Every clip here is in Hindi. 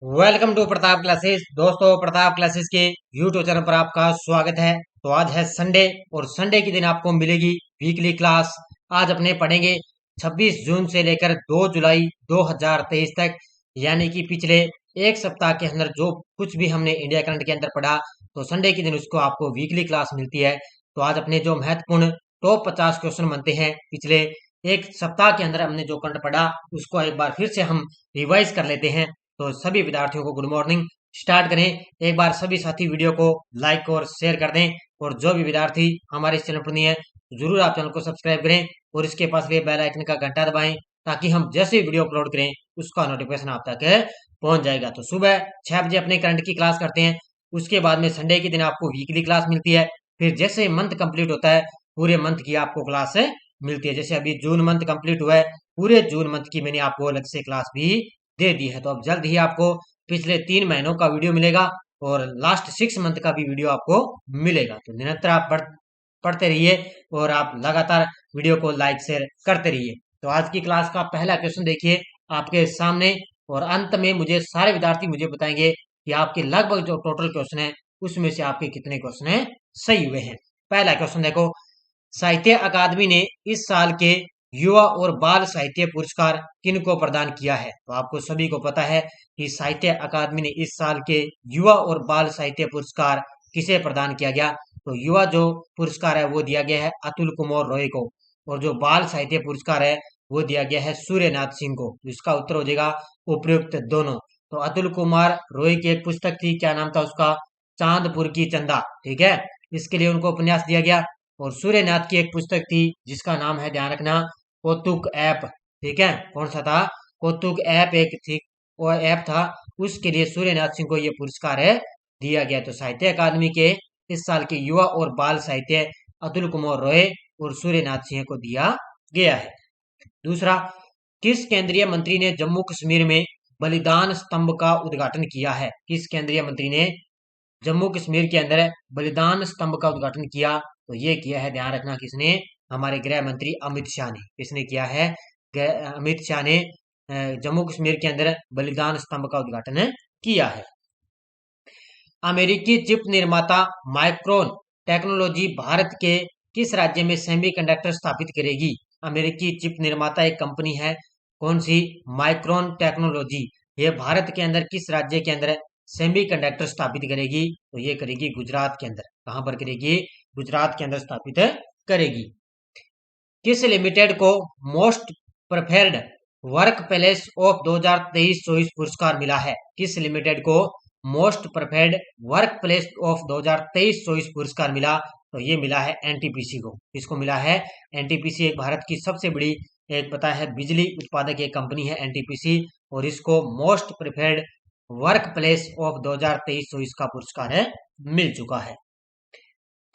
Welcome to Pratap classes. दोस्तों, प्रताप क्लासेस के यूट्यूब चैनल पर आपका स्वागत है। तो आज है संडे और संडे के दिन आपको मिलेगी वीकली क्लास। आज अपने पढ़ेंगे 26 जून से लेकर 2 जुलाई 2023 तक, यानी कि पिछले एक सप्ताह के अंदर जो कुछ भी हमने इंडिया करंट के अंदर पढ़ा, तो संडे के दिन उसको आपको वीकली क्लास मिलती है। तो आज अपने जो महत्वपूर्ण टॉप 50 क्वेश्चन बनते हैं पिछले एक सप्ताह के अंदर हमने जो करंट पढ़ा, उसको एक बार फिर से हम रिवाइज कर लेते हैं। तो सभी विद्यार्थियों को गुड मॉर्निंग। स्टार्ट करें। एक बार सभी साथी वीडियो को लाइक और शेयर कर दें, और जो भी विद्यार्थी हमारे इस चैनल पर नहीं है जरूर आप चैनल को सब्सक्राइब करें और इसके पास लिए बेल आइकन का घंटा दबाएं, ताकि हम जैसे वीडियो अपलोड करें उसका नोटिफिकेशन आप तक पहुंच जाएगा। तो सुबह 6 बजे अपने करंट की क्लास करते हैं। उसके बाद में संडे के दिन आपको वीकली क्लास मिलती है। फिर जैसे मंथ कंप्लीट होता है, पूरे मंथ की आपको क्लास मिलती है। जैसे अभी जून मंथ कंप्लीट हुआ है, पूरे जून मंथ की मैंने आपको अलग से क्लास भी दे दी है। तो अब जल्द ही आपको पिछले 3 महीनों का वीडियो मिलेगा और लास्ट 6 मंथ का भी वीडियो आपको मिलेगा। तो निरंतर आप पढ़ते रहिए और आप लगातार वीडियो को लाइक शेयर करते रहिए। तो आज की क्लास का पहला क्वेश्चन देखिए आपके सामने, और अंत में मुझे सारे विद्यार्थी मुझे बताएंगे कि आपके लगभग जो टोटल क्वेश्चन है उसमें से आपके कितने क्वेश्चन है सही हुए हैं। पहला क्वेश्चन देखो, साहित्य अकादमी ने इस साल के युवा और बाल साहित्य पुरस्कार किनको प्रदान किया है? तो आपको सभी को पता है कि साहित्य अकादमी ने इस साल के युवा और बाल साहित्य पुरस्कार किसे प्रदान किया गया। तो युवा जो पुरस्कार है वो दिया गया है अतुल कुमार रॉय को, और जो बाल साहित्य पुरस्कार है वो दिया गया है सूर्यनाथ सिंह को। इसका उत्तर हो जाएगा उपयुक्त दोनों। तो अतुल कुमार रॉय की एक पुस्तक थी, क्या नाम था उसका? चांदपुर की चंदा। ठीक है, इसके लिए उनको उपन्यास दिया गया। और सूर्यनाथ की एक पुस्तक थी जिसका नाम है, ध्यान रखना, कौतुक ऐप। ठीक है, कौन सा था? कौतुक ऐप एक थी, वो ऐप था। उसके लिए सूर्यनाथ सिंह को यह पुरस्कार है दिया गया। तो साहित्य अकादमी के इस साल के युवा और बाल साहित्य अतुल कुमार रॉय और सूर्यनाथ सिंह को दिया गया है। दूसरा, किस केंद्रीय मंत्री ने जम्मू कश्मीर में बलिदान स्तंभ का उद्घाटन किया है? किस केंद्रीय मंत्री ने जम्मू कश्मीर के अंदर बलिदान स्तंभ का उद्घाटन किया? तो ये किया है, ध्यान रखना, किसने? हमारे गृह मंत्री अमित शाह ने। किसने किया है? अमित शाह ने जम्मू कश्मीर के अंदर बलिदान स्तंभ का उद्घाटन किया है। अमेरिकी चिप निर्माता माइक्रोन टेक्नोलॉजी भारत के किस राज्य में सेमीकंडक्टर स्थापित करेगी? अमेरिकी चिप निर्माता एक कंपनी है, कौन सी? Micron technology. ये भारत के अंदर किस राज्य के अंदर सेमीकंडक्टर स्थापित करेगी? तो ये करेगी गुजरात के अंदर। कहां पर करेगी? गुजरात के अंदर स्थापित करेगी। किस लिमिटेड को most preferred work place of 2023-24 पुरस्कार मिला है? किस लिमिटेड को most preferred work place of 2023-24 पुरस्कार मिला? तो ये मिला है एनटीपीसी को। किसको मिला है? एनटीपीसी एक भारत की सबसे बड़ी, एक पता है, बिजली उत्पादक एक कंपनी है एनटीपीसी, और इसको most preferred work place of 2023-24 का पुरस्कार है मिल चुका है।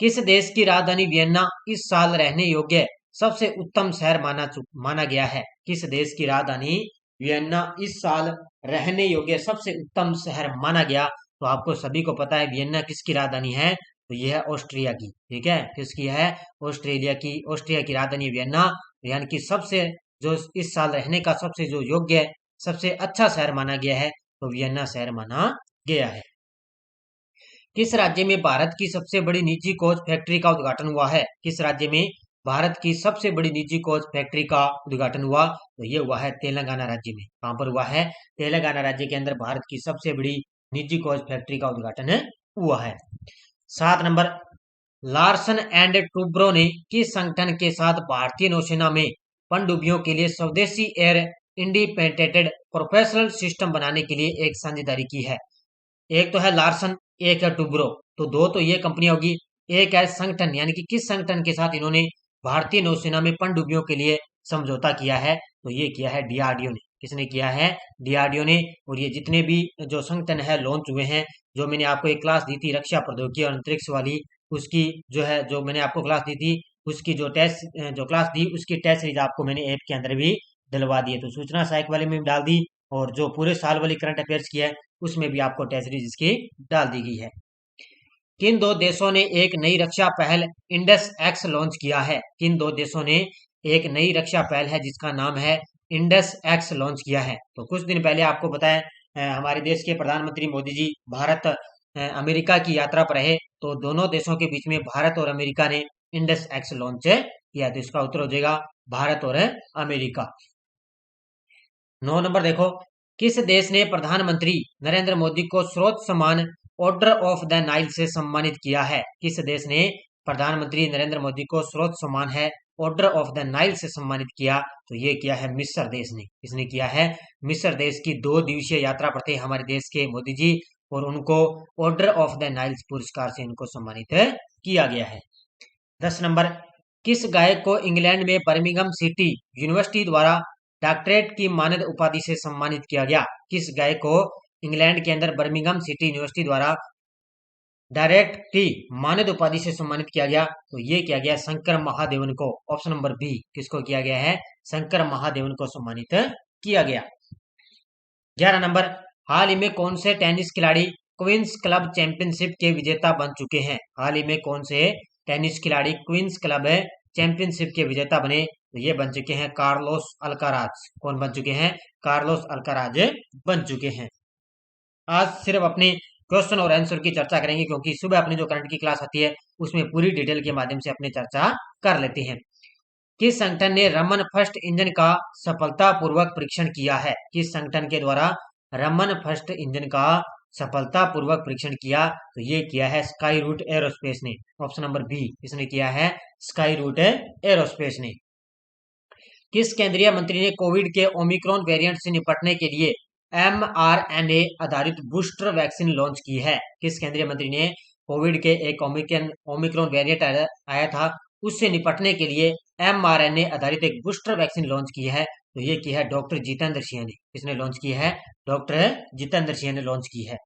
किस देश की राजधानी वियन्ना इस साल रहने योग्य सबसे उत्तम शहर माना गया है? किस देश की राजधानी वियन्ना इस साल रहने योग्य सबसे उत्तम शहर माना गया? तो आपको सभी को पता है वियन्ना किसकी राजधानी है? तो यह है ऑस्ट्रिया की। ठीक है, किसकी है? ऑस्ट्रेलिया की। ऑस्ट्रिया की राजधानी वियन्ना, यानी कि सबसे जो इस साल रहने का सबसे जो योग्य सबसे अच्छा शहर माना गया है, तो वियन्ना शहर माना गया है। किस राज्य में भारत की सबसे बड़ी निजी कोच फैक्ट्री का उद्घाटन हुआ है? किस राज्य में भारत की सबसे बड़ी निजी कोच फैक्ट्री का उद्घाटन हुआ? तो ये हुआ है तेलंगाना राज्य में। कहां पर हुआ है? तेलंगाना राज्य के अंदर भारत की सबसे बड़ी निजी कोच फैक्ट्री का उद्घाटन हुआ है। 7 नंबर, लार्सन एंड टूब्रो ने किस संगठन के साथ भारतीय नौसेना में पनडुब्बियों के लिए स्वदेशी एयर इंडिपेंडेंट प्रोफेशनल सिस्टम बनाने के लिए एक साझेदारी की है? एक तो है लार्सन, एक है टुब्रो। तो दो तो ये कंपनी होगी। एक है संगठन, यानी कि किस संगठन के साथ इन्होंने भारतीय नौसेना में पनडुब्बियों के लिए समझौता किया है? तो ये किया है डीआरडीओ ने। किसने किया है? डीआरडीओ ने। और ये जितने भी जो संगठन है लॉन्च हुए हैं, जो मैंने आपको एक क्लास दी थी रक्षा प्रौद्योगिकी और अंतरिक्ष वाली, उसकी जो है, जो मैंने आपको क्लास दी थी, उसकी जो टेस्ट जो क्लास दी उसकी टेस्ट सीरीज आपको मैंने ऐप के अंदर भी दिलवा दी है। तो सूचना सहायक वाले में भी डाल दी, और जो पूरे साल वाली करंट अफेयर्स की है उसमें भी आपको टेस्ट सीरीज इसकी डाल दी गई है। किन दो देशों ने एक नई रक्षा पहल इंडस एक्स लॉन्च किया है? किन दो देशों ने एक नई रक्षा पहल है जिसका नाम है इंडस एक्स लॉन्च किया है? तो कुछ दिन पहले आपको बताया हमारे देश के प्रधानमंत्री मोदी जी भारत अमेरिका की यात्रा पर रहे, तो दोनों देशों के बीच में भारत और अमेरिका ने इंडस एक्स लॉन्च किया। तो इसका उत्तर हो जाएगा भारत और अमेरिका। 9 नंबर देखो, किस देश ने प्रधानमंत्री नरेंद्र मोदी को स्रोत सम्मान ऑर्डर ऑफ द नाइल से सम्मानित किया है? किस देश ने प्रधानमंत्री नरेंद्र मोदी को स्रोत सम्मान है ऑर्डर ऑफ द नाइल से सम्मानित किया? तो ये किया है मिस्र देश ने। इसने किया है मिस्र देश की 2 दिवसीय यात्रा पर थे हमारे देश के मोदी जी, और उनको ऑर्डर ऑफ द नाइल पुरस्कार से इनको सम्मानित किया गया है। 10 नंबर, किस गायक को इंग्लैंड में बर्मिंघम सिटी यूनिवर्सिटी द्वारा डॉक्टरेट की मानद उपाधि से सम्मानित किया गया? किस गायक को इंग्लैंड के अंदर बर्मिंघम सिटी यूनिवर्सिटी द्वारा डायरेक्ट की मानद उपाधि से सम्मानित किया गया? तो ये किया गया शंकर महादेवन को। ऑप्शन नंबर बी, किसको किया गया है? शंकर महादेवन को सम्मानित किया गया। 11 नंबर, हाल ही में कौन से टेनिस खिलाड़ी क्वींस क्लब चैंपियनशिप के विजेता बन चुके हैं? हाल ही में कौन से टेनिस खिलाड़ी क्वींस क्लब चैंपियनशिप के विजेता बने? तो ये बन चुके हैं कार्लोस अल्काराज। कौन बन चुके हैं? कार्लोस अल्काराज बन चुके हैं। आज सिर्फ अपने क्वेश्चन और आंसर की चर्चा करेंगे, क्योंकि सुबह अपनी जो करंट की क्लास आती है उसमें पूरी डिटेल के माध्यम से अपनी चर्चा कर लेते हैं। किस संगठन ने रमन फर्स्ट इंजन का सफलतापूर्वक परीक्षण किया है? किस संगठन के द्वारा रमन फर्स्ट इंजन का सफलतापूर्वक परीक्षण किया? तो ये किया है स्काई रूट एरोस्पेस ने। ऑप्शन नंबर बी, इसने किया है स्काई रूट एरोस्पेस ने। किस केंद्रीय मंत्री ने कोविड के ओमिक्रॉन वेरिएंट से निपटने के लिए mRNA आधारित बूस्टर वैक्सीन लॉन्च की है? किस केंद्रीय मंत्री ने कोविड के एक ओमिक्रॉन वेरिएंट आया था उससे निपटने के लिए mRNA आधारित एक बूस्टर वैक्सीन लॉन्च की है? तो ये की है डॉक्टर जितेंद्र सिंह ने। किसने लॉन्च की है? डॉक्टर जितेंद्र सिंह ने लॉन्च की है।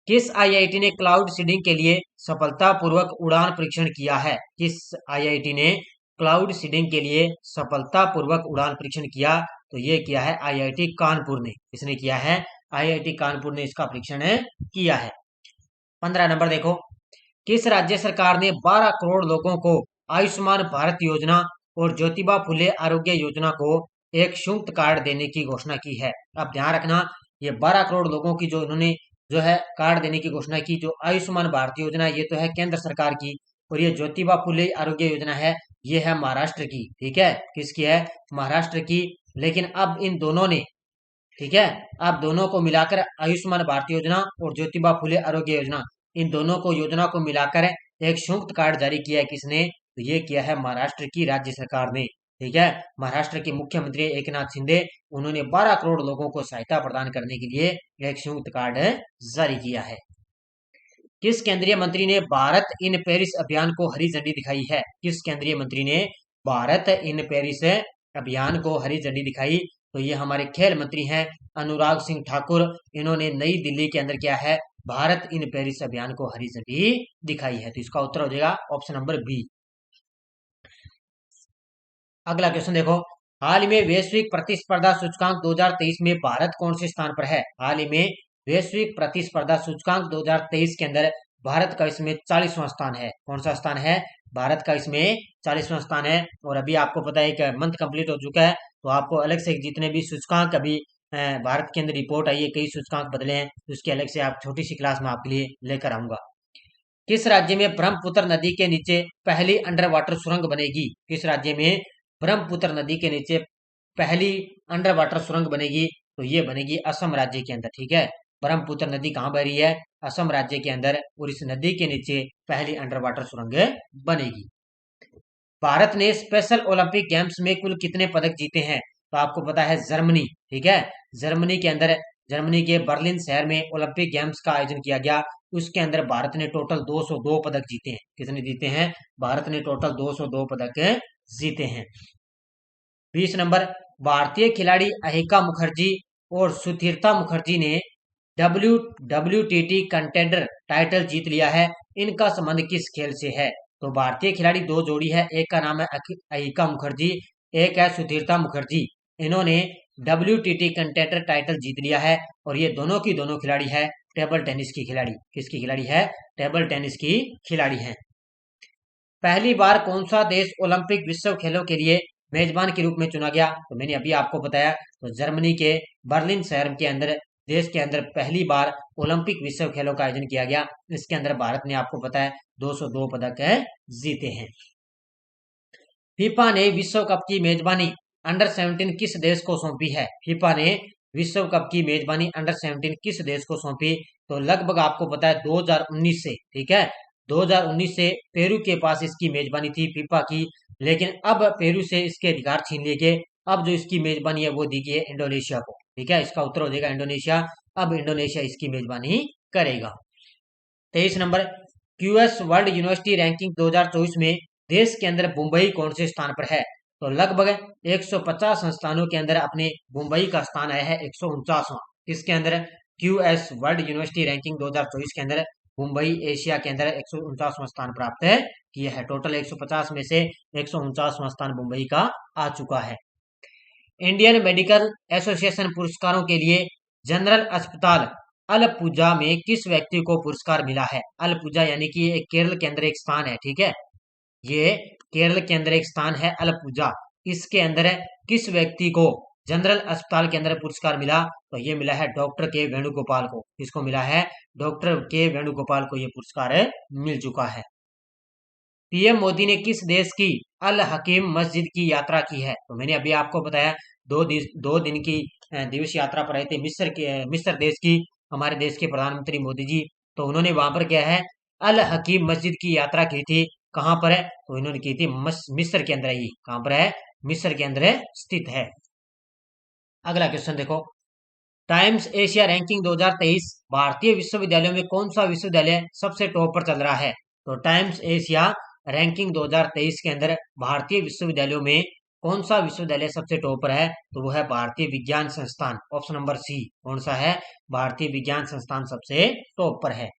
किस आईआईटी ने क्लाउड सीडिंग के लिए सफलतापूर्वक उड़ान परीक्षण किया है? किस आईआईटी ने क्लाउड सीडिंग के लिए सफलतापूर्वक उड़ान परीक्षण किया? तो ये किया है आईआईटी कानपुर ने। इसने किया है आईआईटी कानपुर ने इसका परीक्षण किया है। 15 नंबर देखो, किस राज्य सरकार ने 12 करोड़ लोगों को आयुष्मान भारत योजना और ज्योतिबा फुले आरोग्य योजना को एक संयुक्त कार्ड देने की घोषणा की है? अब ध्यान रखना, ये 12 करोड़ लोगों की जो इन्होंने जो है कार्ड देने की घोषणा की, जो आयुष्मान भारत योजना ये तो है केंद्र सरकार की, और ये ज्योतिबा फुले आरोग्य योजना है ये है महाराष्ट्र की। ठीक है, किसकी है? महाराष्ट्र की। लेकिन अब इन दोनों ने, ठीक है, अब दोनों को मिलाकर आयुष्मान भारत योजना और ज्योतिबा फुले आरोग्य योजना, इन दोनों को योजना को मिलाकर एक संयुक्त कार्ड जारी किया है। किसने? तो ये किया है महाराष्ट्र की राज्य सरकार ने। ठीक है, महाराष्ट्र के मुख्यमंत्री एकनाथ शिंदे, उन्होंने 12 करोड़ लोगों को सहायता प्रदान करने के लिए एक संयुक्त कार्ड जारी किया है। किस केंद्रीय मंत्री ने भारत इन पेरिस अभियान को हरी झंडी दिखाई है? किस केंद्रीय मंत्री ने भारत इन पेरिस अभियान को हरी झंडी दिखाई? तो ये हमारे खेल मंत्री हैं अनुराग सिंह ठाकुर। इन्होंने नई दिल्ली के अंदर क्या है भारत इन पेरिस अभियान को हरी झंडी दिखाई है। तो इसका उत्तर हो जाएगा ऑप्शन नंबर बी। अगला क्वेश्चन देखो, हाल ही में वैश्विक प्रतिस्पर्धा सूचकांक 2023 में भारत कौन से स्थान पर है? हाल ही में वैश्विक प्रतिस्पर्धा सूचकांक 2023 के अंदर भारत का इसमें 40वां स्थान है। कौन सा स्थान है? भारत का इसमें 40वां स्थान है। और अभी आपको पता है कि मंथ कंप्लीट हो चुका है, तो आपको अलग से जितने भी सूचकांक अभी भारत के अंदर रिपोर्ट आई है, कई सूचकांक बदले हैं, उसके अलग से आप छोटी सी क्लास में आपके लिए लेकर आऊंगा। किस राज्य में ब्रह्मपुत्र नदी के नीचे पहली अंडर वाटर सुरंग बनेगी? किस राज्य में ब्रह्मपुत्र नदी के नीचे पहली अंडर वाटर सुरंग बनेगी? तो ये बनेगी असम राज्य के अंदर। ठीक है, ब्रह्मपुत्र नदी कहाँ बह रही है? असम राज्य के अंदर, और इस नदी के नीचे पहली अंडर वाटर सुरंग बनेगी। भारत ने स्पेशल ओलंपिक गेम्स में कुल कितने पदक जीते हैं? तो आपको पता है जर्मनी, ठीक है, जर्मनी के अंदर, जर्मनी के बर्लिन शहर में ओलंपिक गेम्स का आयोजन किया गया। उसके अंदर भारत ने टोटल 202 पदक जीते हैं। कितने जीते हैं? भारत ने टोटल 202 पदक जीते हैं। 20 नंबर, भारतीय खिलाड़ी अहिका मुखर्जी और सुधीरता मुखर्जी ने WTT कंटेंडर टाइटल जीत लिया है। इनका संबंध किस खेल से है? तो भारतीय खिलाड़ी 2 जोड़ी है, एक का नाम है अहिका मुखर्जी, एक है सुधीरता मुखर्जी। इन्होंने WTT कंटेंडर टाइटल जीत लिया है, और ये दोनों की दोनों खिलाड़ी है टेबल टेनिस की खिलाड़ी। किसकी खिलाड़ी है? टेबल टेनिस की खिलाड़ी है। पहली बार कौन सा देश ओलंपिक विश्व खेलों के लिए मेजबान के रूप में चुना गया? तो मैंने अभी आपको बताया, तो जर्मनी के बर्लिन शहर के अंदर देश के अंदर पहली बार ओलंपिक विश्व खेलों का आयोजन किया गया। इसके अंदर भारत ने आपको पता है 202 पदक जीते हैं। फीफा ने विश्व कप की मेजबानी अंडर 17 किस देश को सौंपी है? फीफा ने विश्व कप की मेजबानी अंडर 17 किस देश को सौंपी? तो लगभग आपको पता है 2019 से, ठीक है, 2019 से पेरू के पास इसकी मेजबानी थी फीफा की, लेकिन अब पेरू से इसके अधिकार छीन लिए गए। अब जो इसकी मेजबानी है वो दी गई है इंडोनेशिया को, ठीक है, इसका उत्तर हो जाएगा इंडोनेशिया। अब इंडोनेशिया इसकी मेजबानी करेगा। 23 number, QS world university ranking 2024 में देश के अंदर मुंबई कौन से स्थान पर है? तो लगभग 150 संस्थानों के अंदर अपने मुंबई का स्थान आया है 149वां। इसके अंदर क्यूएस वर्ल्ड यूनिवर्सिटी रैंकिंग 2024 के अंदर मुंबई एशिया के अंदर 149वां स्थान प्राप्त किया है। टोटल 150 में से 149वां स्थान मुंबई का आ चुका है। इंडियन मेडिकल एसोसिएशन पुरस्कारों के लिए जनरल अस्पताल अलपुजा में किस व्यक्ति को पुरस्कार मिला है? अलपुजा यानी कि ये केरल के अंदर एक स्थान है, ठीक है, ये केरल के अंदर एक स्थान है अलपुजा। इसके अंदर किस व्यक्ति को जनरल अस्पताल के अंदर पुरस्कार मिला? तो ये मिला है डॉक्टर के वेणुगोपाल को। किसको मिला है? डॉक्टर के वेणुगोपाल को ये पुरस्कार मिल चुका है। पीएम मोदी ने किस देश की अल हकीम मस्जिद की यात्रा की है? तो मैंने अभी आपको बताया 2 दिन की दिवस यात्रा पर आए थे मिस्र देश की, हमारे देश के प्रधानमंत्री मोदी जी। तो उन्होंने वहां पर क्या है, अल हकीम मस्जिद की यात्रा की थी। कहां पर है? तो इन्होंने की थी मिस्र के अंदर। ही कहां पर है? मिस्र के अंदर स्थित है। अगला क्वेश्चन देखो, टाइम्स एशिया रैंकिंग 2023 भारतीय विश्वविद्यालयों में कौन सा विश्वविद्यालय सबसे टॉप पर चल रहा है? तो टाइम्स एशिया रैंकिंग 2023 के अंदर भारतीय विश्वविद्यालयों में कौन सा विश्वविद्यालय सबसे टॉप पर है? तो वो है भारतीय विज्ञान संस्थान, ऑप्शन नंबर सी। कौन सा है? भारतीय विज्ञान संस्थान सबसे टॉप पर है।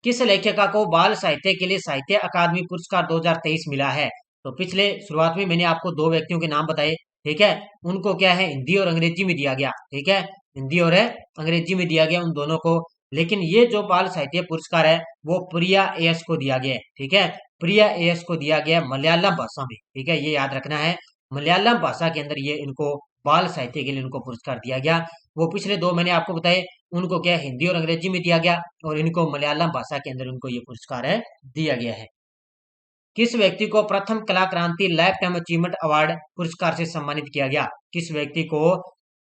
किस लेखिका को बाल साहित्य के लिए साहित्य अकादमी पुरस्कार 2023 मिला है? तो पिछले शुरुआत में मैंने आपको 2 व्यक्तियों के नाम बताए, ठीक है, उनको क्या है, हिंदी और अंग्रेजी में दिया गया, ठीक है, हिंदी और अंग्रेजी में दिया गया उन दोनों को। लेकिन ये जो बाल साहित्य पुरस्कार है वो प्रिया एएस को दिया गया है, ठीक है, प्रिया एएस को दिया गया मलयालम भाषा में, ठीक है, ये याद रखना है, मलयालम भाषा के अंदर ये इनको बाल साहित्य के लिए इनको पुरस्कार दिया गया। वो पिछले 2 मैंने आपको बताए, उनको क्या हिंदी और अंग्रेजी में दिया गया और इनको मलयालम भाषा के अंदर उनको ये पुरस्कार दिया गया है। किस व्यक्ति को प्रथम कला क्रांति लाइफ टाइम अचीवमेंट अवार्ड पुरस्कार से सम्मानित किया गया? किस व्यक्ति को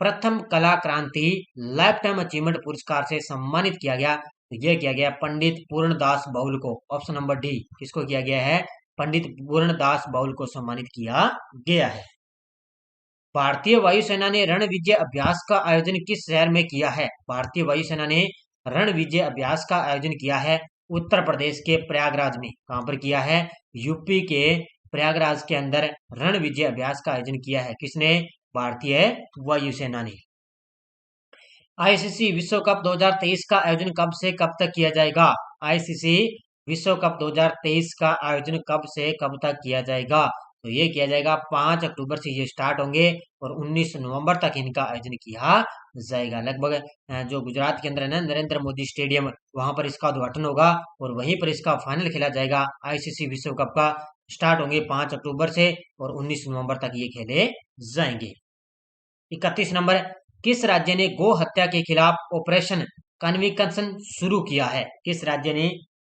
प्रथम कला क्रांति लाइफ टाइम अचीवमेंट पुरस्कार से सम्मानित किया गया? तो यह किया गया पंडित पूर्णदास बाउल को, ऑप्शन नंबर डी। किसको किया गया है? पंडित पूर्णदास बाउल को सम्मानित किया गया है। भारतीय वायुसेना ने रण विजय अभ्यास का आयोजन किस शहर में किया है? भारतीय वायुसेना ने रण विजय अभ्यास का आयोजन किया है उत्तर प्रदेश के प्रयागराज में। कहां पर किया है? यूपी के प्रयागराज के अंदर रण विजय अभ्यास का आयोजन किया है। किसने? भारतीय वायुसेना ने। आईसीसी विश्व कप 2023 का आयोजन कब से कब तक किया जाएगा? आईसीसी विश्व कप 2023 का आयोजन कब से कब तक किया जाएगा? तो ये किया जाएगा 5 अक्टूबर से ये स्टार्ट होंगे और 19 नवंबर तक इनका आयोजन किया जाएगा। लगभग जो गुजरात के अंदर है ना, नरेंद्र मोदी स्टेडियम, वहां पर इसका उद्घाटन होगा और वहीं पर इसका फाइनल खेला जाएगा। आईसीसी विश्व कप का स्टार्ट होंगे 5 अक्टूबर से और 19 नवंबर तक ये खेले जाएंगे। 31 नंबर, किस राज्य ने गो हत्या के खिलाफ ऑपरेशन कन्विक्शन शुरू किया है? किस राज्य ने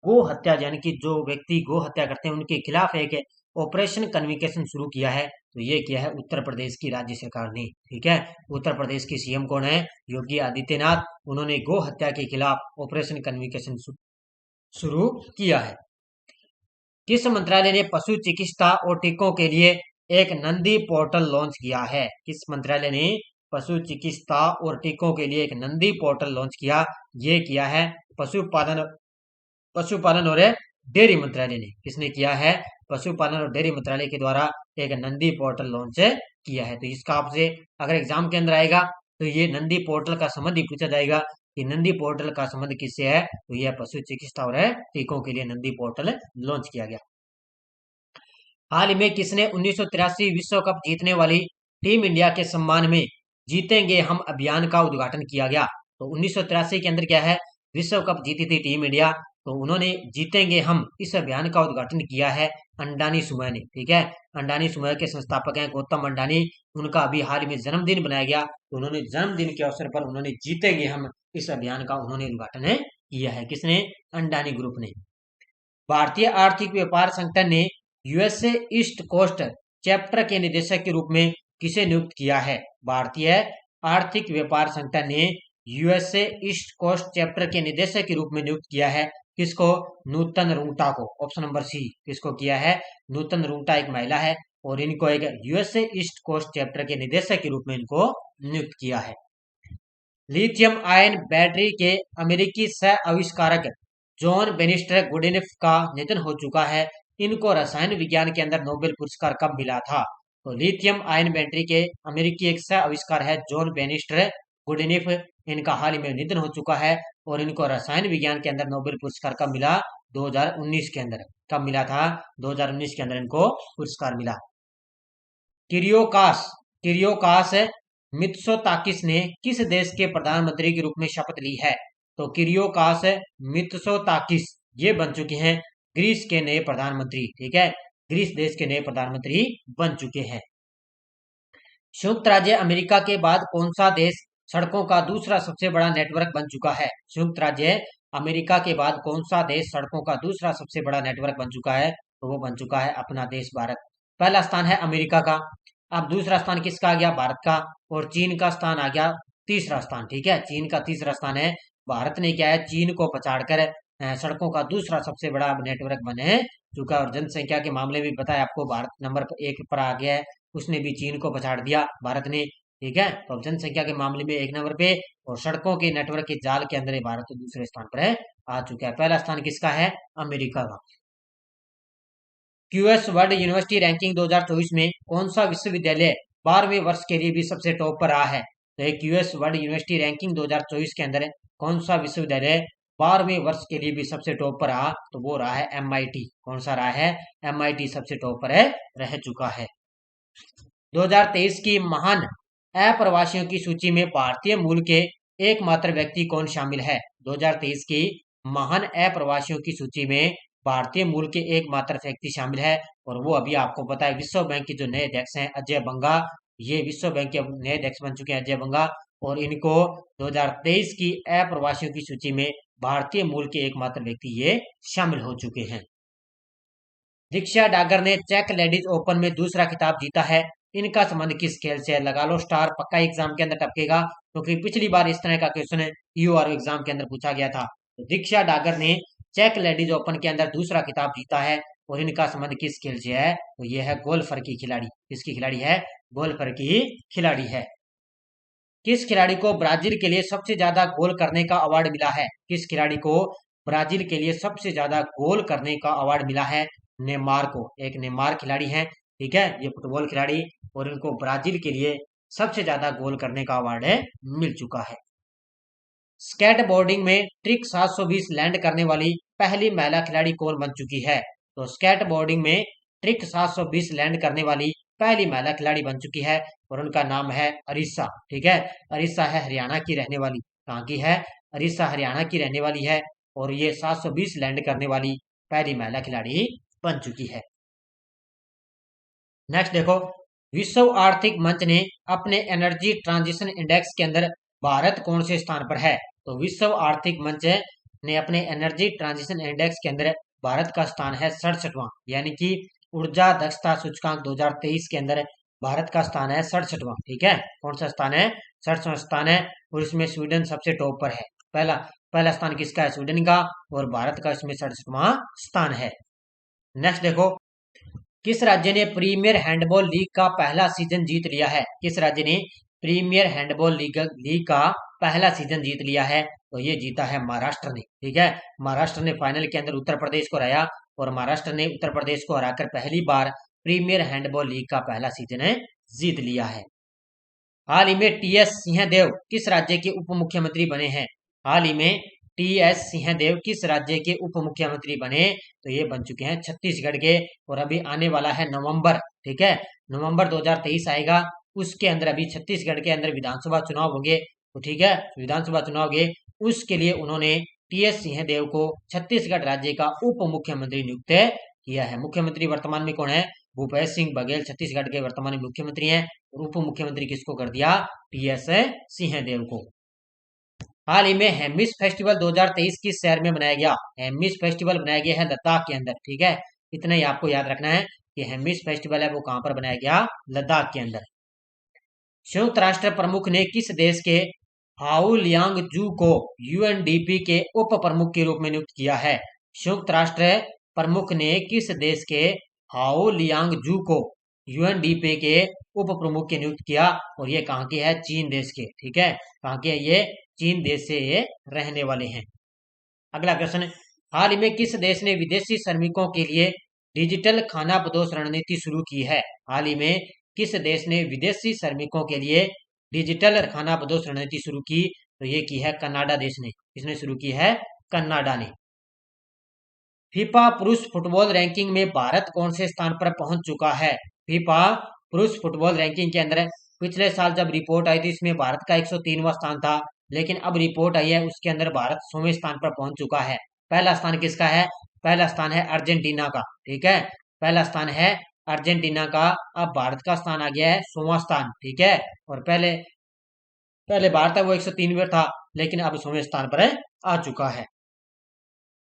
गो हत्या यानी कि जो व्यक्ति गो हत्या करते हैं उनके खिलाफ एक ऑपरेशन कन्विक्शन शुरू किया है? तो ये किया है उत्तर प्रदेश की राज्य सरकार ने, ठीक है। उत्तर प्रदेश की सीएम कौन है? योगी आदित्यनाथ। उन्होंने गो हत्या के खिलाफ ऑपरेशन कन्विक्शन शुरू किया है। किस मंत्रालय ने पशु चिकित्सा और टीकों के लिए एक नंदी पोर्टल लॉन्च किया है? किस मंत्रालय ने पशु चिकित्सा और टीकों के लिए एक नंदी पोर्टल लॉन्च किया? ये किया है पशुपालन और डेयरी मंत्रालय ने। किसने किया है? पशुपालन और डेयरी मंत्रालय के द्वारा एक नंदी पोर्टल लॉन्च किया है। तो इसका आपसे अगर एग्जाम के अंदर आएगा तो ये नंदी पोर्टल का संबंध ही पूछा जाएगा कि नंदी पोर्टल का संबंध किससे है? तो यह पशु चिकित्सा और टीकों के लिए नंदी पोर्टल लॉन्च किया गया। हाल ही में किसने 1983 विश्व कप जीतने वाली टीम इंडिया के सम्मान में जीतेंगे हम अभियान का उद्घाटन किया गया? तो 1983 के अंदर क्या है, विश्व कप जीती थी टीम इंडिया, तो उन्होंने जीतेंगे हम इस अभियान का उद्घाटन किया है अंडानी सुमय ने। ठीक है, अंडानी सुमय के संस्थापक हैं गौतम अंडानी। उनका अभी हाल ही में जन्मदिन बनाया गया, तो उन्होंने जन्मदिन के अवसर पर उन्होंने जीतेंगे हम इस अभियान का उन्होंने उद्घाटन किया है। किसने? अंडानी ग्रुप ने। भारतीय आर्थिक व्यापार संगठन ने यूएसए ईस्ट कोस्ट चैप्टर के निदेशक के रूप में किसे नियुक्त किया है? भारतीय आर्थिक व्यापार संगठन ने यूएसए ईस्ट कोस्ट चैप्टर के निदेशक के रूप में नियुक्त किया है किसको? नूतन रुंगटा को। Option number C. किसको किया है? नूतन रुंगटा एक महिला है और इनको एक यूएसए ईस्ट कोस्ट चैप्टर के निदेशक के रूप में इनको नियुक्त किया है। लिथियम आयन बैटरी के अमेरिकी सह आविष्कारक जॉन बेनिस्टर गुडिनफ का निधन हो चुका है। इनको रसायन विज्ञान के अंदर नोबेल पुरस्कार कब मिला था? तो लिथियम आयन बैटरी के अमेरिकी एक सह आविष्कार है जॉन बेनिस्टर गुडिनफ। इनका हाल ही में निधन हो चुका है और इनको रसायन विज्ञान के अंदर नोबेल पुरस्कार कब मिला? 2019 के अंदर। कब मिला था? 2019 के अंदर इनको पुरस्कार मिला। किरियोकास मित्सोताकिस ने किस देश के प्रधानमंत्री के रूप में शपथ ली है? तो किरियोकास मित्सोताकिस ये बन चुके हैं ग्रीस के नए प्रधानमंत्री। ठीक है, ग्रीस देश के नए प्रधानमंत्री बन चुके हैं। संयुक्त राज्य अमेरिका के बाद कौन सा देश सड़कों का दूसरा सबसे बड़ा नेटवर्क बन चुका है? संयुक्त राज्य अमेरिका के बाद कौन सा देश सड़कों का दूसरा सबसे बड़ा नेटवर्क बन चुका है? तो वो बन चुका है अपना देश भारत। पहला स्थान है अमेरिका का, अब दूसरा स्थान किसका आ गया? भारत का। और चीन का स्थान आ गया तीसरा स्थान। ठीक है, चीन का तीसरा स्थान है। भारत ने क्या है? चीन को पछाड़कर सड़कों का दूसरा सबसे बड़ा नेटवर्क बने चुका। और जनसंख्या के मामले में बताया आपको, भारत नंबर 1 पर आ गया है, उसने भी चीन को पछाड़ दिया भारत ने। ठीक है, तो जनसंख्या के मामले में 1 नंबर पे और सड़कों के नेटवर्क के जाल के अंदर भारत दूसरे स्थान पर आ चुका है। पहला स्थान किसका है? अमेरिका का। क्यूएस वर्ल्ड यूनिवर्सिटी रैंकिंग 2024 में कौन सा विश्वविद्यालय 12वें वर्ष के लिए भी सबसे टॉप पर रहा है? तो क्यूएस वर्ल्ड यूनिवर्सिटी रैंकिंग 2024 के अंदर कौन सा विश्वविद्यालय 12वें वर्ष के लिए भी सबसे टॉप पर रहा? तो वो रहा है एमआईटी। कौन सा रहा है? एमआईटी सबसे टॉप पर रह चुका है। 2023 की महान अप्रवासियों की सूची में भारतीय मूल के एकमात्र व्यक्ति कौन शामिल है? 2023 की महान अप्रवासियों की सूची में भारतीय मूल के एकमात्र व्यक्ति शामिल है और वो अभी आपको पता है विश्व बैंक के जो नए अध्यक्ष हैं अजय बंगा। ये विश्व बैंक के नए अध्यक्ष बन चुके हैं अजय बंगा और इनको 2023 की अप्रवासियों की सूची में भारतीय मूल के एकमात्र व्यक्ति ये शामिल हो चुके हैं। दीक्षा डागर ने चेक लेडीज ओपन में दूसरा खिताब जीता है। इनका संबंध किस खेल से है? लगा लो स्टार, पक्का एग्जाम के अंदर टपकेगा क्योंकि पिछली बार इस तरह का क्वेश्चन यूआरओ एग्जाम के अंदर पूछा गया था। तो दीक्षा डागर ने चेक लेडीज ओपन के अंदर दूसरा खिताब जीता है और इनका संबंध किस खेल से है? तो यह है गोल्फर की खिलाड़ी। किसकी खिलाड़ी है? गोल्फर की खिलाड़ी है। किस खिलाड़ी को ब्राजील के लिए सबसे ज्यादा गोल करने का अवार्ड मिला है? किस खिलाड़ी को ब्राजील के लिए सबसे ज्यादा गोल करने का अवार्ड मिला है? नेमार को। एक नेमार खिलाड़ी है, ठीक है, ये फुटबॉल खिलाड़ी और इनको ब्राजील के लिए सबसे ज्यादा गोल करने का अवार्ड मिल चुका है। स्केटबोर्डिंग में ट्रिक 720 लैंड करने वाली पहली महिला खिलाड़ी कौन बन चुकी है? तो स्केटबोर्डिंग में ट्रिक 720 लैंड करने वाली पहली महिला खिलाड़ी बन चुकी है और उनका नाम है अरीसा। ठीक है, अरीसा है हरियाणा की रहने वाली। कहाँ की है? अरीसा हरियाणा की रहने वाली है और ये 720 लैंड करने वाली पहली महिला खिलाड़ी बन चुकी है। नेक्स्ट देखो, विश्व आर्थिक मंच ने अपने एनर्जी ट्रांजिशन इंडेक्स के अंदर भारत कौन से स्थान पर है? तो विश्व आर्थिक मंच ने अपने एनर्जी ट्रांजिशन इंडेक्स के अंदर भारत का स्थान है 67वां, यानी कि ऊर्जा दक्षता सूचकांक 2023 के अंदर भारत का स्थान है 67वां। ठीक है, कौन सा स्थान है? 67वां स्थान है और इसमें स्वीडन सबसे टॉप पर है। पहला स्थान किसका है? स्वीडन का और भारत का इसमें 67वां स्थान है। नेक्स्ट देखो, किस राज्य ने प्रीमियर हैंडबॉल लीग का पहला सीजन जीत लिया है? किस राज्य ने प्रीमियर हैंडबॉल लीग का पहला सीजन जीत लिया है? तो ये जीता है महाराष्ट्र ने। ठीक है, महाराष्ट्र ने फाइनल के अंदर उत्तर प्रदेश को हराया और महाराष्ट्र ने उत्तर प्रदेश को हराकर पहली बार प्रीमियर हैंडबॉल लीग का पहला सीजन जीत लिया है। हाल ही में टीएस सिंहदेव किस राज्य के उप मुख्यमंत्री बने हैं? हाल ही में टीएस सिंहदेव किस राज्य के उप मुख्यमंत्री बने? तो ये बन चुके हैं छत्तीसगढ़ के और अभी आने वाला है नवंबर। ठीक है, नवंबर 2023 आएगा, उसके अंदर अभी छत्तीसगढ़ के अंदर विधानसभा चुनाव होंगे। तो ठीक है, विधानसभा चुनाव होंगे, उसके लिए उन्होंने टीएस सिंहदेव को छत्तीसगढ़ राज्य का उप मुख्यमंत्री नियुक्त किया है। मुख्यमंत्री वर्तमान में कौन है? भूपेश सिंह बघेल छत्तीसगढ़ के वर्तमान मुख्यमंत्री हैं। और उप मुख्यमंत्री किसको कर दिया? टीएस सिंहदेव को। हाल ही में हेमिस फेस्टिवल 2023 किस शहर में मनाया गया? हेमिस फेस्टिवल बनाया गया है लद्दाख के अंदर। ठीक है, इतना ही आपको याद रखना है कि हेमिस फेस्टिवल है वो कहां पर बनाया गया? लद्दाख के अंदर। संयुक्त राष्ट्र प्रमुख ने किस देश के हाउ लियांगजू को यूएनडीपी के उप प्रमुख के रूप में नियुक्त किया है? संयुक्त राष्ट्र प्रमुख ने किस देश के हाउ लियांगजू को यूएनडीपी के उप प्रमुख के नियुक्त किया? और ये कहाँ के है? चीन देश के। ठीक है, कहाँ के? ये चीन देश से ये रहने वाले हैं। अगला क्वेश्चन, हाल ही में किस देश ने विदेशी श्रमिकों के लिए डिजिटल खानाबदोश रणनीति शुरू की है? हाल ही में किस देश ने विदेशी श्रमिकों के लिए डिजिटल खानाबदोश रणनीति शुरू की? तो ये की है कनाडा देश ने। किसने शुरू की है? कनाडा ने। फीफा पुरुष फुटबॉल रैंकिंग में भारत कौन से स्थान पर पहुंच चुका है? फीफा पुरुष फुटबॉल रैंकिंग के अंदर पिछले साल जब रिपोर्ट आई थी इसमें भारत का 103वां स्थान था, लेकिन अब रिपोर्ट आई है उसके अंदर भारत 100वें स्थान पर पहुंच चुका है। पहला स्थान किसका है? पहला स्थान है अर्जेंटीना का। ठीक है, पहला स्थान है अर्जेंटीना का। अब भारत का स्थान आ गया है 100वां स्थान। ठीक है, और पहले पहले भारत है वो 103वें था, लेकिन अब 100वें स्थान पर आ चुका है।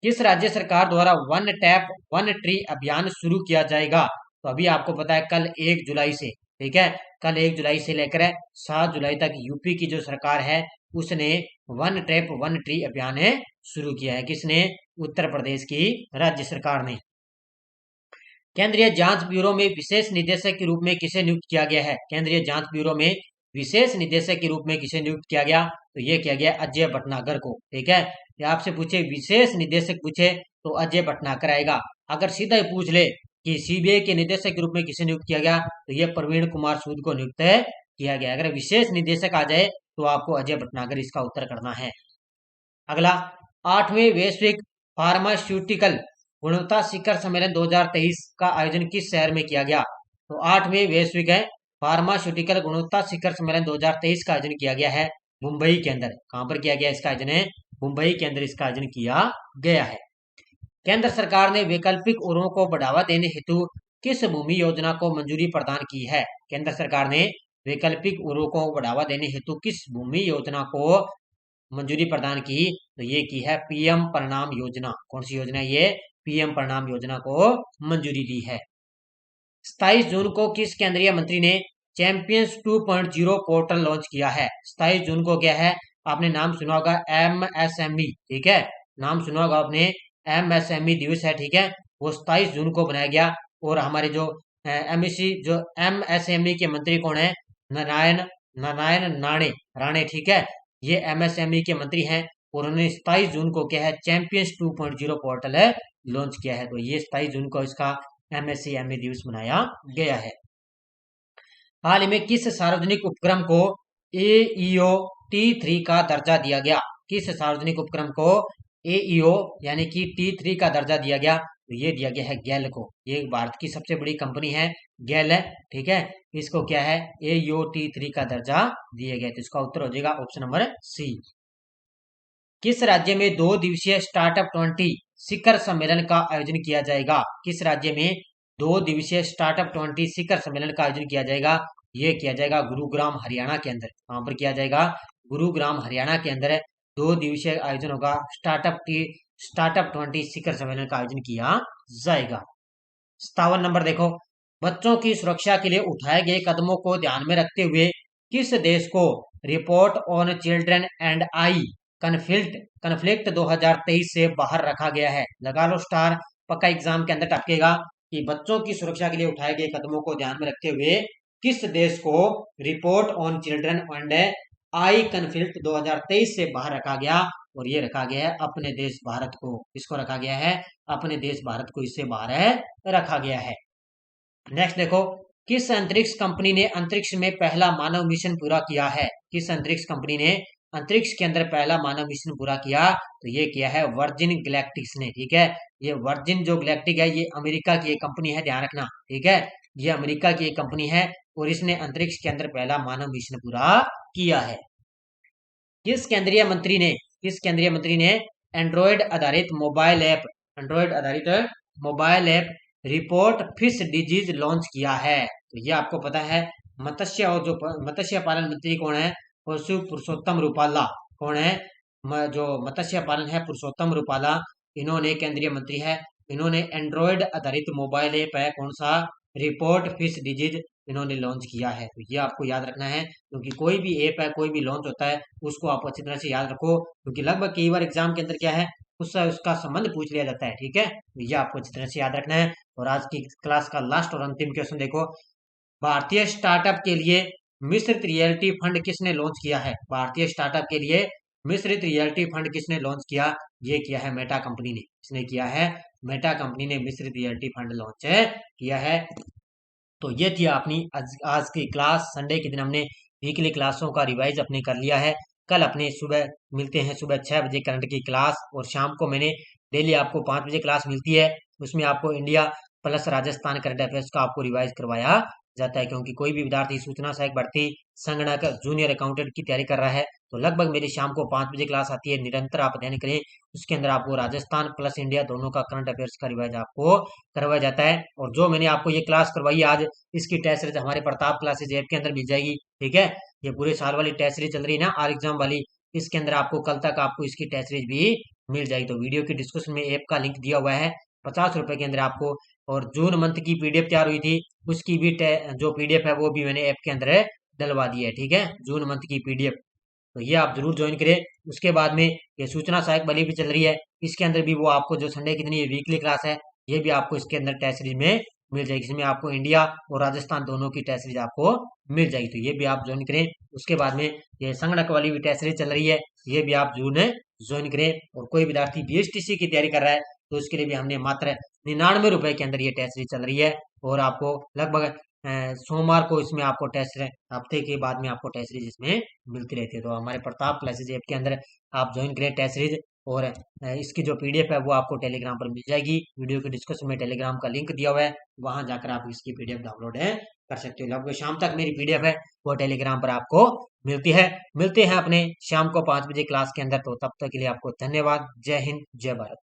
किस राज्य सरकार द्वारा वन टैप वन ट्री अभियान शुरू किया जाएगा? तो अभी आपको पता है कल 1 जुलाई से। ठीक है, कल 1 जुलाई से लेकर 7 जुलाई तक यूपी की जो सरकार है उसने वन टैप वन ट्री अभियान शुरू किया है। किसने? उत्तर प्रदेश की राज्य सरकार ने। केंद्रीय जांच ब्यूरो में विशेष निदेशक के रूप में किसे नियुक्त किया गया है? केंद्रीय जांच ब्यूरो में विशेष निदेशक के रूप में किसे नियुक्त किया गया? तो ये किया गया अजय भटनागर को। ठीक है, या आपसे पूछे विशेष निदेशक पूछे तो अजय भटनागर आएगा। अगर सीधा ही पूछ ले कि सीबीआई के निदेशक के रूप में किसे नियुक्त किया गया, तो ये प्रवीण कुमार सूद को नियुक्त किया गया। अगर विशेष निदेशक आ जाए तो आपको अजय भटनागर इसका उत्तर करना है। अगला, 8वें वैश्विक फार्मास्यूटिकल गुणवत्ता शिखर सम्मेलन 2023 का आयोजन किस शहर में किया गया? तो 8वें वैश्विक फार्मास्यूटिकल गुणवत्ता शिखर सम्मेलन 2023 का आयोजन किया गया है मुंबई के अंदर। कहां पर किया गया इसका आयोजन? है मुंबई के अंदर इसका आयोजन किया गया है। केंद्र सरकार ने वैकल्पिक उर्वरकों को बढ़ावा देने हेतु किस भूमि योजना को मंजूरी प्रदान की है? केंद्र सरकार ने वैकल्पिक उर्वरकों को बढ़ावा देने हेतु किस भूमि योजना को मंजूरी प्रदान की? तो ये की है पीएम परिणाम योजना। कौन सी योजना? ये पीएम परिणाम योजना को मंजूरी दी है। 27 जून को किस केंद्रीय मंत्री ने चैंपियंस 2.0 पोर्टल लॉन्च किया है? 27 जून को क्या है? आपने नाम सुना होगा एमएसएमई। ठीक है, नाम सुना होगा आपने, एमएसएमई दिवस है। ठीक है, वो 27 जून को बनाया गया। और हमारे जो एमएसएमई के मंत्री कौन है? नारायण राणे। ठीक है, ये एमएसएमई के मंत्री हैं और उन्होंने 27 जून को क्या है? चैंपियंस 2.0 पोर्टल है लॉन्च किया है। तो ये 27 जून को इसका एमएसएमई दिवस मनाया गया है। हाल ही में किस सार्वजनिक उपक्रम को एईओ T3 का दर्जा दिया गया? किस सार्वजनिक उपक्रम को एईओ यानी कि T3 का दर्जा दिया गया? तो ये दिया गया है गेल को। ये भारत की सबसे बड़ी कंपनी है गेल है। ठीक है, इसको क्या है? एईओ T3 का दर्जा दिया गया। तो इसका उत्तर हो जाएगा ऑप्शन नंबर सी। किस राज्य में 2 दिवसीय स्टार्टअप 20 शिखर सम्मेलन का आयोजन किया जाएगा? किस राज्य में 2 दिवसीय स्टार्टअप 20 शिखर सम्मेलन का आयोजन किया जाएगा? ये किया जाएगा गुरुग्राम हरियाणा के अंदर। कहां पर किया जाएगा? गुरुग्राम हरियाणा के अंदर 2 दिवसीय आयोजन होगा। स्टार्टअप 20 शिखर सम्मेलन का आयोजन किया जाएगा। 57 नंबर देखो, बच्चों की सुरक्षा के लिए उठाए गए कदमों को ध्यान में रखते हुए किस देश को report on children and I conflict 2023 से बाहर रखा गया है? लगा लो स्टार, पक्का एग्जाम के अंदर टपकेगा कि बच्चों की सुरक्षा के लिए उठाए गए कदमों को ध्यान में रखते हुए किस देश को report on children and I conflict 2023 से बाहर रखा गया? और ये रखा गया है अपने देश भारत को। इसको रखा गया है अपने देश भारत को, इससे बाहर रखा गया है। नेक्स्ट देखो, किस अंतरिक्ष कंपनी ने अंतरिक्ष में पहला मानव मिशन पूरा किया है? किस अंतरिक्ष कंपनी ने अंतरिक्ष के अंदर पहला मानव मिशन पूरा किया? तो ये किया है वर्जिन गैलेक्टिक्स ने। ठीक है, ये वर्जिन जो गैलेक्टिक है ये अमेरिका की एक कंपनी है, ध्यान रखना। ठीक है, ये अमेरिका की एक कंपनी है और इसने अंतरिक्ष के अंदर पहला मानव मिशन पूरा किया है। किस केंद्रीय मंत्री ने एंड्रॉयड आधारित mobile app report fish disease launch किया है। तो ये आपको पता है। मत्स्य पालन मंत्री कौन है? पशु पुरुषोत्तम रूपाला। कौन है? जो मत्स्य पालन है, पुरुषोत्तम रूपाला, इन्होंने केंद्रीय मंत्री है। इन्होंने एंड्रॉयड आधारित मोबाइल ऐप है, कौन सा? रिपोर्ट फिश डिजीज, इन्होंने लॉन्च किया है। तो ये आपको याद रखना है, क्योंकि कोई भी ऐप है, कोई भी लॉन्च होता है, उसको आप अच्छी तरह से याद रखो, क्योंकि लगभग कई बार एग्जाम के अंदर क्या है, उससे उसका संबंध पूछ लिया जाता है। ठीक है, तो ये आपको अच्छी तरह से याद रखना है। और आज की क्लास का लास्ट और अंतिम क्वेश्चन देखो। भारतीय स्टार्टअप के लिए मिश्रित रियलिटी फंड किसने लॉन्च किया है? भारतीय स्टार्टअप के लिए मिश्रित रियलिटी फंड किसने लॉन्च किया? ये किया है मेटा कंपनी ने। इसने किया है, मेटा कंपनी ने मिश्रित रियलिटी फंड लॉन्च किया है। तो ये थी अपनी आज की क्लास। संडे के दिन हमने वीकली क्लासों का रिवाइज अपने कर लिया है। कल अपने सुबह मिलते हैं, सुबह 6 बजे करंट की क्लास, और शाम को मैंने डेली आपको 5 बजे क्लास मिलती है। उसमें आपको India plus Rajasthan current affairs का आपको रिवाइज करवाया जाता है, क्योंकि कोई भी विद्यार्थी सूचना सहायक भर्ती, संगणक, जूनियर अकाउंटेंट की तैयारी कर रहा है, तो लगभग मेरी शाम को 5 बजे क्लास आती है। निरंतर आप अध्ययन करें, उसके अंदर आपको राजस्थान प्लस इंडिया दोनों का करंट अफेयर्स का रिवाइज आपको करवाया जाता है। और जो मैंने आपको ये क्लास करवाई आज, इसकी टेस्ट सीरीज हमारे प्रताप क्लासेज ऐप के अंदर मिल जाएगी। ठीक है, ये पूरे साल वाली टेस्ट सीरीज चल रही है ना, आर एग्जाम वाली, इसके अंदर आपको कल तक आपको इसकी टेस्ट सीरीज भी मिल जाएगी। तो वीडियो की डिस्क्रिप्शन में ऐप का लिंक दिया हुआ है, 50 रुपए के अंदर आपको। और जून मंथ की पीडीएफ तैयार हुई थी, उसकी भी जो पीडीएफ है वो भी मैंने ऐप के अंदर डलवा दी है। ठीक है, जून मंथ की पीडीएफ, तो ये आप जरूर ज्वाइन करें। उसके बाद में ये सूचना सहायक वाली भी चल रही है, इसके अंदर भी वो आपको जो संडे के दिन ये वीकली क्लास है, ये भी आपको इसके अंदर टेस्ट सीरीज में मिल जाएगी। इसमें आपको इंडिया और राजस्थान दोनों की टेस्ट सीरीज आपको मिल जाएगी, तो ये भी आप ज्वाइन करें। उसके बाद में ये संगणक वाली भी टेस्ट सीरीज चल रही है, ये भी आप जरूर ज्वाइन करें। और कोई विद्यार्थी बीएसटीसी की तैयारी कर रहा है, तो उसके लिए भी हमने मात्र 99 रुपए के अंदर ये टेस्ट सीरीज चल रही है। और आपको लगभग सोमवार को इसमें आपको टेस्ट, हफ्ते के बाद में आपको टेस्ट सीरीज इसमें मिलती रहती है। तो हमारे प्रताप क्लासेज ऐप के अंदर आप ज्वाइन करें टेस्ट सीरीज। और इसकी जो पीडीएफ है वो आपको टेलीग्राम पर मिल जाएगी। वीडियो के डिस्क्रिप्शन में टेलीग्राम का लिंक दिया हुआ है, वहां जाकर आप इसकी पीडीएफ डाउनलोड कर सकते हो। लगभग शाम तक मेरी पीडीएफ है वो टेलीग्राम पर आपको मिलती है। मिलते हैं अपने शाम को 5 बजे क्लास के अंदर, तो तब तक के लिए आपको धन्यवाद। जय हिंद, जय भारत।